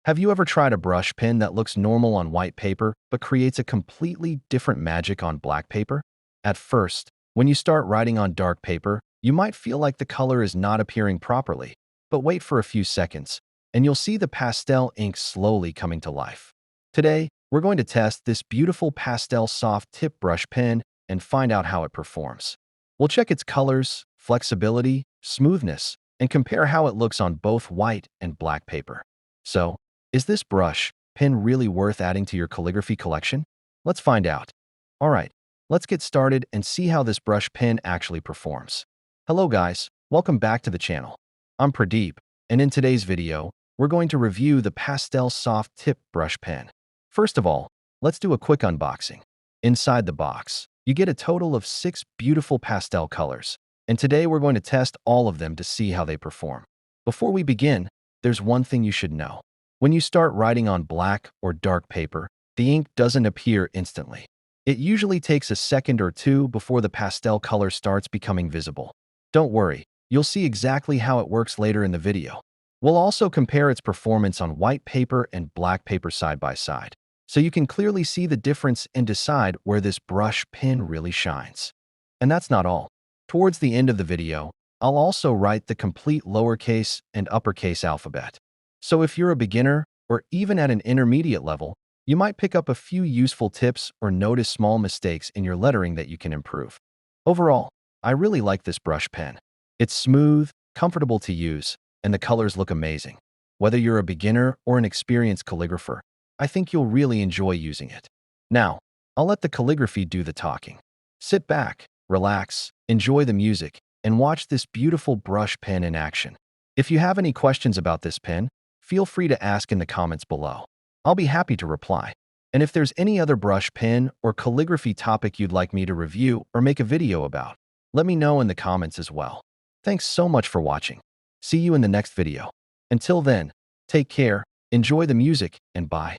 Have you ever tried a brush pen that looks normal on white paper but creates a completely different magic on black paper? At first, when you start writing on dark paper, you might feel like the color is not appearing properly, but wait for a few seconds, and you'll see the pastel ink slowly coming to life. Today, we're going to test this beautiful pastel soft tip brush pen and find out how it performs. We'll check its colors, flexibility, smoothness, and compare how it looks on both white and black paper. So, is this brush pen really worth adding to your calligraphy collection? Let's find out. All right, let's get started and see how this brush pen actually performs. Hello guys, welcome back to the channel. I'm Pradeep, and in today's video, we're going to review the Pastel Soft Tip Brush Pen. First of all, let's do a quick unboxing. Inside the box, you get a total of 6 beautiful pastel colors, and today we're going to test all of them to see how they perform. Before we begin, there's one thing you should know. When you start writing on black or dark paper, the ink doesn't appear instantly. It usually takes a second or two before the pastel color starts becoming visible. Don't worry, you'll see exactly how it works later in the video. We'll also compare its performance on white paper and black paper side by side, so you can clearly see the difference and decide where this brush pen really shines. And that's not all. Towards the end of the video, I'll also write the complete lowercase and uppercase alphabet. So if you're a beginner or even at an intermediate level, you might pick up a few useful tips or notice small mistakes in your lettering that you can improve. Overall, I really like this brush pen. It's smooth, comfortable to use, and the colors look amazing. Whether you're a beginner or an experienced calligrapher, I think you'll really enjoy using it. Now, I'll let the calligraphy do the talking. Sit back, relax, enjoy the music, and watch this beautiful brush pen in action. If you have any questions about this pen, feel free to ask in the comments below. I'll be happy to reply. And if there's any other brush pen or calligraphy topic you'd like me to review or make a video about, let me know in the comments as well. Thanks so much for watching. See you in the next video. Until then, take care, enjoy the music, and bye.